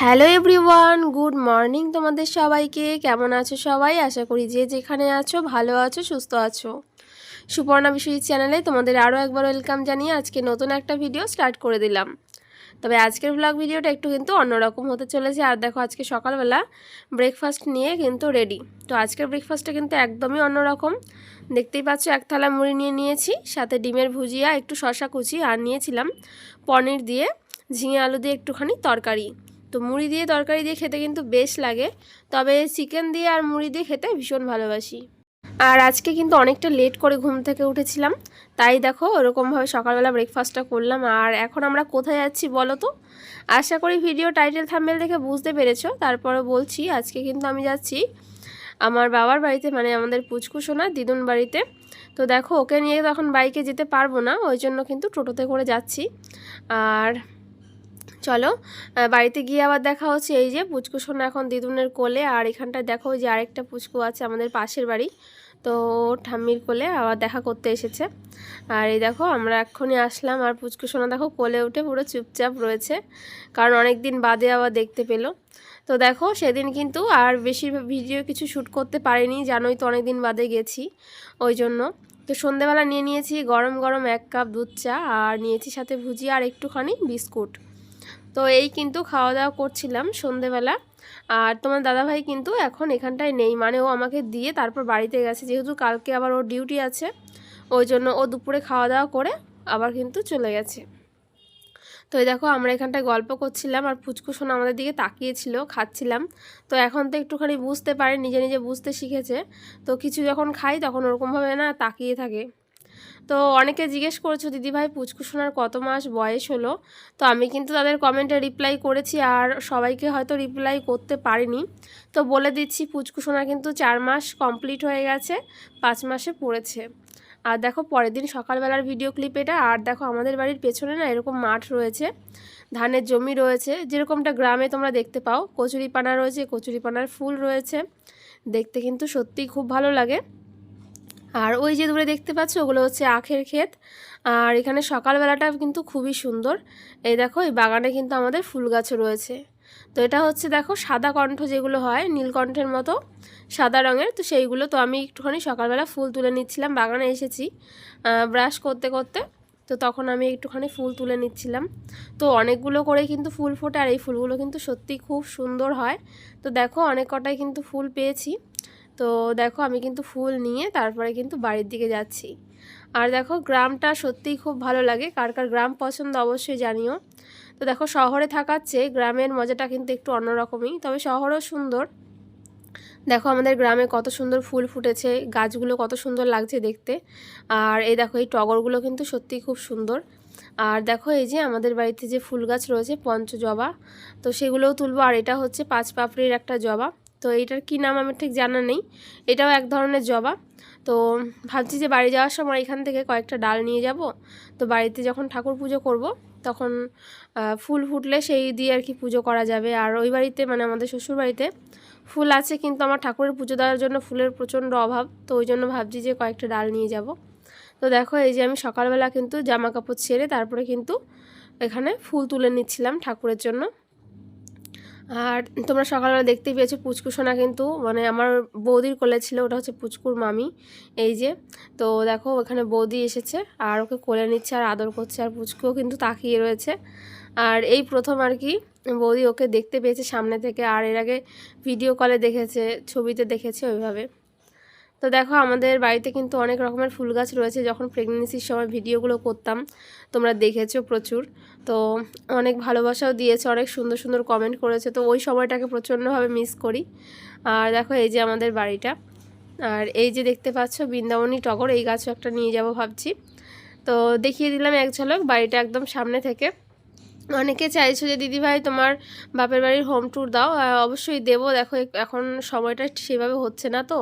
Hello everyone, good morning তোমাদের সবাইকে। কেমন আছো সবাই? আশা করি যে যেখানে আছো ভালো আছো, সুস্থ আছো। সুপর্ণা বিশ্বজিৎ চ্যানেলে তোমাদের আরও একবার ওয়েলকাম জানিয়ে আজকে নতুন একটা ভিডিও স্টার্ট করে দিলাম। তবে আজকের ব্লগ ভিডিওটা একটু কিন্তু অন্যরকম হতে চলেছে। আর দেখো আজকে সকালবেলা ব্রেকফাস্ট নিয়ে কিন্তু রেডি। তো আজকের ব্রেকফাস্টটা কিন্তু একদমই অন্যরকম। দেখতেই পাচ্ছ, এক থালা মুড়ি নিয়ে নিয়েছি, সাথে ডিমের ভুজিয়া, একটু শসা কুচি, আর নিয়েছিলাম পনির দিয়ে ঝিঙে আলু দিয়ে একটুখানি তরকারি। তো মুড়ি দিয়ে তরকারি দিয়ে খেতে কিন্তু বেশ লাগে, তবে চিকেন দিয়ে আর মুড়ি দিয়ে খেতে ভীষণ ভালোবাসি। আর আজকে কিন্তু অনেকটা লেট করে ঘুম থেকে উঠেছিলাম, তাই দেখো ওরকমভাবে সকালবেলা ব্রেকফাস্টটা করলাম। আর এখন আমরা কোথায় যাচ্ছি বলো তো? আশা করি ভিডিও টাইটেল থাম্বনেল দেখে বুঝতে পেরেছো। তারপরে বলছি, আজকে কিন্তু আমি যাচ্ছি আমার বাবার বাড়িতে, মানে আমাদের পুচকু সোনা দিদুন বাড়িতে। তো দেখো ওকে নিয়ে তখন বাইকে যেতে পারবো না, ওই জন্য কিন্তু টোটোতে করে যাচ্ছি। আর চলো বাড়িতে গিয়ে আবার দেখা হচ্ছে। এই যে পুচকু সোনা এখন দিদুনের কোলে, আর এখানটায় দেখো যে আরেকটা পুচকু আছে আমাদের পাশের বাড়ি, তো ঠাম্মির কোলে আবার দেখা করতে এসেছে। আর এই দেখো আমরা এক্ষুনি আসলাম, আর পুচকু সোনা দেখো কোলে উঠে পুরো চুপচাপ রয়েছে, কারণ অনেক দিন বাদে আবার দেখতে পেলো। তো দেখো সেদিন কিন্তু আর বেশি ভিডিও কিছু শ্যুট করতে পারিনি, জানোই তো অনেক দিন বাদে গেছি ওই জন্য। তো সন্ধেবেলা নিয়ে নিয়েছি গরম গরম 1 কাপ দুধ চা, আর নিয়েছি সাথে ভুজিয়া আর একটুখানি বিস্কুট। তো এই কিন্তু খাওয়া দাওয়া করছিলাম সন্ধেবেলা। আর তোমার দাদাভাই কিন্তু এখন এখানটায় নেই, মানে ও আমাকে দিয়ে তারপর বাড়িতে গেছে, যেহেতু কালকে আবার ওর ডিউটি আছে, ওই জন্য ও দুপুরে খাওয়া দাওয়া করে আবার কিন্তু চলে গেছে। তো এই দেখো আমরা এখানটায় গল্প করছিলাম, আর পুচকু সোনা আমাদের দিকে তাকিয়েছিল, খাচ্ছিলাম। তো এখন তো একটুখানি বুঝতে পারে, নিজে নিজে বুঝতে শিখেছে। তো কিছু যখন খাই তখন ওরকমভাবে না তাকিয়ে থাকে। তো অনেকে জিজ্ঞেস করেছো দিদিভাই পুচকু সোনার কত মাস বয়স হলো। তো আমি কিন্তু তাদের কমেন্টে রিপ্লাই করেছি, আর সবাইকে হয়তো রিপ্লাই করতে পারিনি। তো বলে দিচ্ছি, পুচকু সোনার কিন্তু 4 মাস কমপ্লিট হয়ে গেছে, 5 মাসে পড়েছে। আর দেখো পরের দিন সকালবেলার ভিডিও ক্লিপ এটা। আর দেখো আমাদের বাড়ির পেছনে না এরকম মাঠ রয়েছে, ধানের জমি রয়েছে, যেরকমটা গ্রামে তোমরা দেখতে পাও। কচুরিপানা রয়েছে, কচুরিপানার ফুল রয়েছে, দেখতে কিন্তু সত্যিই খুব ভালো লাগে। আর ওই যে দূরে দেখতে পাচ্ছ ওগুলো হচ্ছে আখের ক্ষেত। আর এখানে সকালবেলাটা কিন্তু খুবই সুন্দর। এই দেখো এই বাগানে কিন্তু আমাদের ফুল গাছও রয়েছে। তো এটা হচ্ছে দেখো সাদা কণ্ঠ, যেগুলো হয় নীলকণ্ঠের মতো সাদা রঙের, তো সেইগুলো। তো আমি একটুখানি সকালবেলা ফুল তুলে নিচ্ছিলাম, বাগানে এসেছি ব্রাশ করতে করতে, তো তখন আমি একটুখানি ফুল তুলে নিচ্ছিলাম। তো অনেকগুলো করে কিন্তু ফুল ফোটে, আর এই ফুলগুলো কিন্তু সত্যি খুব সুন্দর হয়। তো দেখো অনেক কটাই কিন্তু ফুল পেয়েছি। তো দেখো আমি কিন্তু ফুল নিয়ে তারপরে কিন্তু বাড়ির দিকে যাচ্ছি। আর দেখো গ্রামটা সত্যিই খুব ভালো লাগে, কার কার গ্রাম পছন্দ অবশ্যই জানিও। তো দেখো শহরে থাকার চেয়ে গ্রামের মজাটা কিন্তু একটু অন্যরকমই, তবে শহরও সুন্দর। দেখো আমাদের গ্রামে কত সুন্দর ফুল ফুটেছে, গাছগুলো কত সুন্দর লাগছে দেখতে। আর এই দেখো এই টগরগুলো কিন্তু সত্যিই খুব সুন্দর। আর দেখো এই যে আমাদের বাড়িতে যে ফুল গাছ রয়েছে পঞ্চজবা, তো সেগুলোও তুলবো। আর এটা হচ্ছে 5 পাপড়ির একটা জবা, তো এইটার কি নাম আমার ঠিক জানা নেই, এটাও এক ধরনের জবা। তো ভাবছি যে বাড়ি যাওয়ার সময় এখান থেকে কয়েকটা ডাল নিয়ে যাব। তো বাড়িতে যখন ঠাকুর পুজো করব তখন ফুল ফুটলে সেই দিয়ে আর কি পুজো করা যাবে। আর ওই বাড়িতে মানে আমাদের শ্বশুর বাড়িতে ফুল আছে, কিন্তু আমার ঠাকুরের পুজো দেওয়ার জন্য ফুলের প্রচণ্ড অভাব, তো ওই জন্য ভাবছি যে কয়েকটা ডাল নিয়ে যাব। তো দেখো এই যে আমি সকালবেলা কিন্তু জামা কাপড় ছেড়ে তারপরে কিন্তু এখানে ফুল তুলে নিচ্ছিলাম ঠাকুরের জন্য। আর তোমরা সকালবেলা দেখতেই পেয়েছো পুচকু সোনা কিন্তু মানে আমার বৌদির কোলে ছিল, ওটা হচ্ছে পুচকুর মামি। এই যে তো দেখো ওখানে বৌদি এসেছে আর ওকে কোলে নিচ্ছে আর আদর করছে, আর পুচকুও কিন্তু তাকিয়ে রয়েছে। আর এই প্রথম আর কি বৌদি ওকে দেখতে পেয়েছে সামনে থেকে, আর এর আগে ভিডিও কলে দেখেছে, ছবিতে দেখেছে ওইভাবে। তো দেখো আমাদের বাড়িতে কিন্তু অনেক রকমের ফুল গাছ রয়েছে, যখন প্রেগনেন্সির সময় ভিডিওগুলো করতাম তোমরা দেখেছো প্রচুর। তো অনেক ভালোবাসাও দিয়েছে, অনেক সুন্দর সুন্দর কমেন্ট করেছে, তো ওই সময়টাকে প্রচণ্ডভাবে মিস করি। আর দেখো এই যে আমাদের বাড়িটা, আর এই যে দেখতে পাচ্ছ বৃন্দাবনী টগর, এই গাছও একটা নিয়ে যাব ভাবছি। তো দেখিয়ে দিলাম এক ঝলক বাড়িটা একদম সামনে থেকে। অনেকে চাইছো যে দিদিভাই তোমার বাপের বাড়ির হোম ট্যুর দাও, অবশ্যই দেবো। দেখো এখন সময়টা সেভাবে হচ্ছে না, তো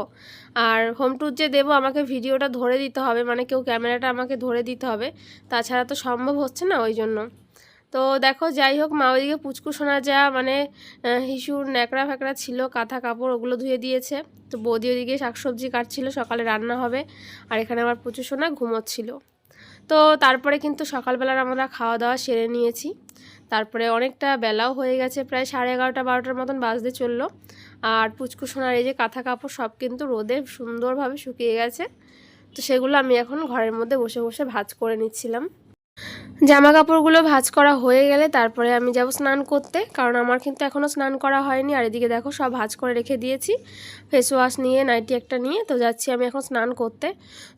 আর হোম ট্যুর যে দেবো আমাকে ভিডিওটা ধরে দিতে হবে, মানে কেউ ক্যামেরাটা আমাকে ধরে দিতে হবে, তাছাড়া তো সম্ভব হচ্ছে না ওই জন্য। তো দেখো যাই হোক, মা ওইদিকে পুচকু সোনা যা মানে হিসুর ন্যাকড়া ফ্যাকড়া ছিল, কাঁথা কাপড় ওগুলো ধুয়ে দিয়েছে। তো বৌদি ওদিকে শাকসবজি কাটছিল, সকালে রান্না হবে। আর এখানে আমার পুচকু সোনা ঘুমোচ্ছিল। তো তারপরে কিন্তু সকালবেলার আমরা খাওয়া দাওয়া সেরে নিয়েছি। তারপরে অনেকটা বেলাও হয়ে গেছে, প্রায় 11:30-12টার মতন বাজতে চললো। আর পুচকুসোনার এই যে কাঁথা কাপড় সব কিন্তু রোদে সুন্দরভাবে শুকিয়ে গেছে। তো সেগুলো আমি এখন ঘরের মধ্যে বসে বসে ভাঁজ করে নিচ্ছিলাম। জামা কাপড়গুলো ভাঁজ করা হয়ে গেলে তারপরে আমি যাব স্নান করতে, কারণ আমার কিন্তু এখনও স্নান করা হয়নি। আর এদিকে দেখো সব ভাঁজ করে রেখে দিয়েছি, ফেস ওয়াশ নিয়ে, নাইটি একটা নিয়ে। তো যাচ্ছি আমি এখন স্নান করতে।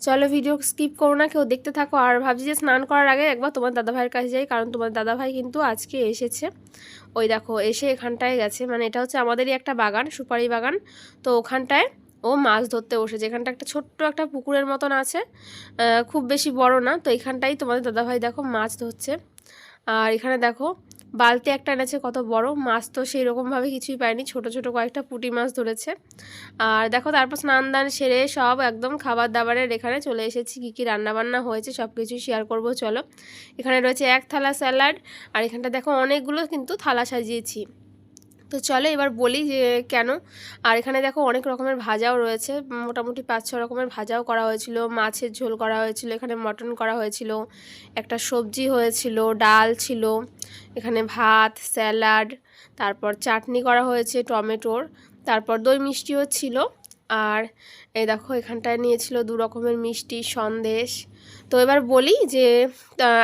চলো ভিডিও স্কিপ করো না, কেউ দেখতে থাকো। আর ভাবছি যে স্নান করার আগে একবার তোমার দাদাভাইয়ের কাছে যাই, কারণ তোমার দাদাভাই কিন্তু আজকে এসেছে। ওই দেখো এসে এখানটায় গেছে, মানে এটা হচ্ছে আমাদেরই একটা বাগান, সুপারি বাগান। তো ওখানটায় ও মাছ ধরতে বসেছে। এখানটা একটা ছোট্ট একটা পুকুরের মতন আছে, খুব বেশি বড় না। তো এখানটাই তোমাদের দাদাভাই দেখো মাছ ধরছে। আর এখানে দেখো বালতি একটা এনেছে কত বড় মাছ, তো সেই রকমভাবে কিছুই পায়নি, ছোট ছোট কয়েকটা পুঁটি মাছ ধরেছে। আর দেখো তারপর স্নান দান সেরে সব একদম খাবার দাবারের এখানে চলে এসেছি। কী কী রান্নাবান্না হয়েছে সব কিছুই শেয়ার করবো চলো। এখানে রয়েছে এক থালা স্যালাড, আর এখানটা দেখো অনেকগুলো কিন্তু থালা সাজিয়েছি। তো চলো এবার বলি যে কেন। আর এখানে দেখো অনেক রকমের ভাজাও রয়েছে, মোটামুটি 5-6 রকমের ভাজাও করা হয়েছিল, মাছের ঝোল করা হয়েছিল, এখানে মটন করা হয়েছিল, একটা সবজি হয়েছিল, ডাল ছিল, এখানে ভাত, স্যালাড, তারপর চাটনি করা হয়েছে টমেটোর, তারপর দই মিষ্টিও ছিল। আর এই দেখো এখানটায় নিয়েছিল 2 রকমের মিষ্টি, সন্দেশ। তো এবার বলি যে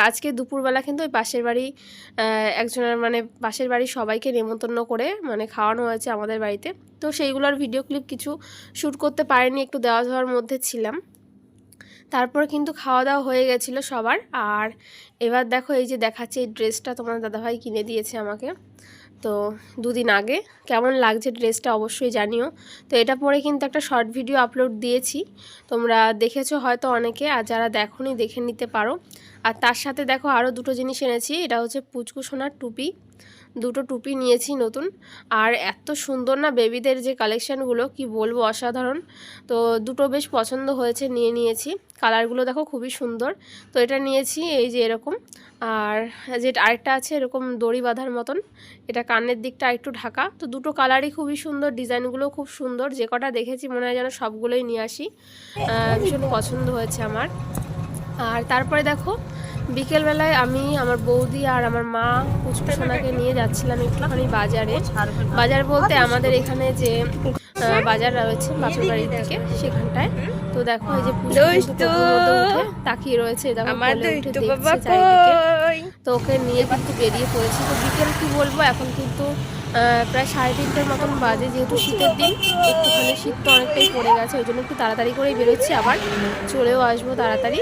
আজকে দুপুরবেলা কিন্তু ওই পাশের বাড়ি একজনের, মানে পাশের বাড়ির সবাইকে নেমন্তন্ন করে মানে খাওয়ানো হয়েছে আমাদের বাড়িতে। তো সেইগুলোর ভিডিও ক্লিপ কিছু শ্যুট করতে পারিনি, একটু দেওয়া যাওয়ার মধ্যে ছিলাম। তারপর কিন্তু খাওয়া দাওয়া হয়ে গেছিলো সবার। আর এবার দেখো এই যে দেখাচ্ছে, এই ড্রেসটা তোমার দাদাভাই কিনে দিয়েছে আমাকে, তো 2 দিন আগে। কেমন লাগছে ড্রেসটা অবশ্যই জানিও। তো এটা পরে কিন্তু একটা শর্ট ভিডিও আপলোড দিয়েছি, তোমরা দেখেছো হয়তো অনেকে, আর যারা দেখোনি দেখে নিতে পারো। আর তার সাথে দেখো আরও 2টো জিনিস এনেছি, এটা হচ্ছে পুচকুসোনার টুপি, 2টো টুপি নিয়েছি নতুন। আর এত সুন্দর না বেবিদের যে কালেকশানগুলো, কি বলবো, অসাধারণ। তো 2টো বেশ পছন্দ হয়েছে, নিয়েছি। কালারগুলো দেখো খুবই সুন্দর। তো এটা নিয়েছি এই যে এরকম, আর যে আরেকটা আছে এরকম দড়ি বাঁধার মতন, এটা কানের দিকটা একটু ঢাকা। তো 2টো কালারই খুবই সুন্দর, ডিজাইনগুলো খুব সুন্দর। যে কটা দেখেছি মনে হয় যেন সবগুলোই নিয়ে আসি, ভীষণ পছন্দ হয়েছে আমার। আর তারপরে দেখো বিকেলবেলায় আমি, আমার বৌদি আর আমার মা পুচকুসোনাকে নিয়ে যাচ্ছিলাম একটুখানি বাজারে। বাজার বলতে আমাদের এখানে যে বাজার রয়েছে বাপের বাড়ির দিকে, সেখানটায়। তো দেখো এই যে তাকিয়ে রয়েছে, দেখো তো ওকে নিয়ে কিন্তু বেরিয়ে পড়েছি। তো বিকেল কি বলবো, এখন কিন্তু প্রায় 3:30টার মতন বাজে, যেহেতু শীতের দিন, একটুখানি শীত তো অনেকটাই পড়ে গেছে, ওই জন্য একটু তাড়াতাড়ি করেই বেরোচ্ছি, আবার চলেও আসবো তাড়াতাড়ি,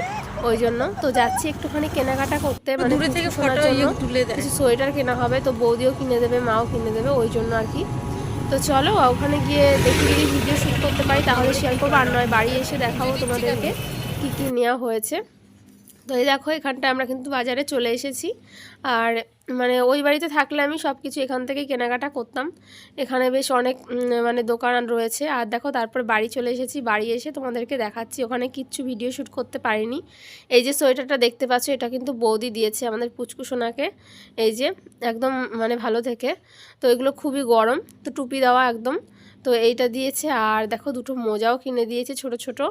ওই জন্য। তো যাচ্ছি একটুখানি কেনাকাটা করতে, মানে শোনার জন্য কিছু সোয়েটার কেনা হবে, তো বৌদিও কিনে দেবে, মাও কিনে দেবে, ওই জন্য আর কি। তো চলো ওখানে গিয়ে দেখি যদি ভিডিও শ্যুট করতে পারি তাহলে শেয়ার করবো, আর নয় বাড়ি এসে দেখাবো তোমাদেরকে কী কী নেওয়া হয়েছে। তো এই দেখো এখানটা আমরা কিন্তু বাজারে চলে এসেছি। আর মানে ওই বাড়িতে থাকলে আমি সব কিছু এখান থেকেই কেনাকাটা করতাম, এখানে বেশ অনেক মানে দোকান রয়েছে। আর দেখো তারপর বাড়ি চলে এসেছি, বাড়ি এসে তোমাদেরকে দেখাচ্ছি, ওখানে কিচ্ছু ভিডিও শ্যুট করতে পারিনি। এই যে সোয়েটারটা দেখতে পাচ্ছ, এটা কিন্তু বৌদি দিয়েছে আমাদের পুচকুসোনাকে, এই যে একদম মানে ভালো থেকে। তো এগুলো খুবই গরম, তো টুপি দেওয়া একদম, তো এইটা দিয়েছে। আর দেখো 2টো মোজাও কিনে দিয়েছে ছোট ছোট,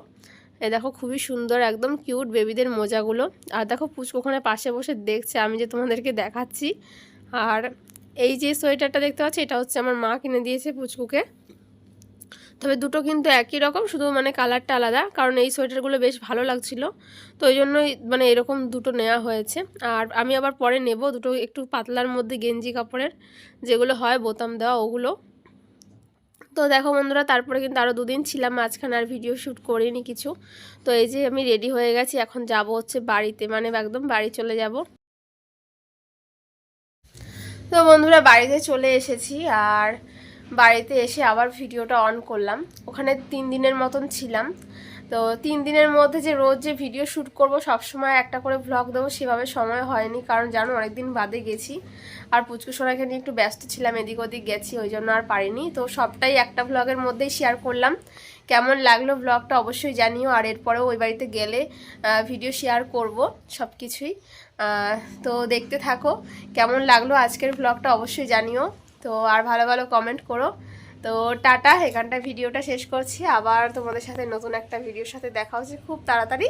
এই দেখো খুবই সুন্দর, একদম কিউট বেবিদের মোজাগুলো। আর দেখো পুচকু ওখানে পাশে বসে দেখছে আমি যে তোমাদেরকে দেখাচ্ছি। আর এই যে সোয়েটারটা দেখতে পাচ্ছি, এটা হচ্ছে আমার মা কিনে দিয়েছে পুচকুকে। তবে 2টো কিন্তু একই রকম, শুধু মানে কালারটা আলাদা, কারণ এই সোয়েটারগুলো বেশ ভালো লাগছিল, তো ওই জন্যই মানে এরকম 2টো নেওয়া হয়েছে। আর আমি আবার পরে নেব 2টো একটু পাতলার মধ্যে গেঞ্জি কাপড়ের, যেগুলো হয় বোতাম দেওয়া, ওগুলো। তো দেখো বন্ধুরা, তারপরে কিন্তু আরও 2 দিন ছিলাম, মাঝখানে আর ভিডিও শ্যুট করিনি কিছু। তো এই যে আমি রেডি হয়ে গেছি, এখন যাব হচ্ছে বাড়িতে, মানে একদম বাড়ি চলে যাব। তো বন্ধুরা বাড়িতে চলে এসেছি, আর বাড়িতে এসে আবার ভিডিওটা অন করলাম। ওখানে 3 দিনের মতন ছিলাম, তো 3 দিনের মধ্যে যে রোজ যে ভিডিও শ্যুট করবো, সবসময় একটা করে ভ্লগ দেবো সেভাবে সময় হয়নি, কারণ জানো অনেকদিন বাদে গেছি, আর পুচকুসোনাকে নিয়ে একটু ব্যস্ত ছিলাম, এদিক ওদিক গেছি, ওই জন্য আর পারিনি। তো সবটাই একটা ভ্লগের মধ্যেই শেয়ার করলাম। কেমন লাগলো ভ্লগটা অবশ্যই জানিও, আর এরপরেও ওই বাড়িতে গেলে ভিডিও শেয়ার করব সব কিছুই। তো দেখতে থাকো, কেমন লাগলো আজকের ভ্লগটা অবশ্যই জানিও। তো আর ভালো ভালো কমেন্ট করো। তো টাটা, এখানটা ভিডিওটা শেষ করছি, আবার তোমাদের সাথে নতুন একটা ভিডিওর সাথে দেখা হচ্ছে খুব তাড়াতাড়ি।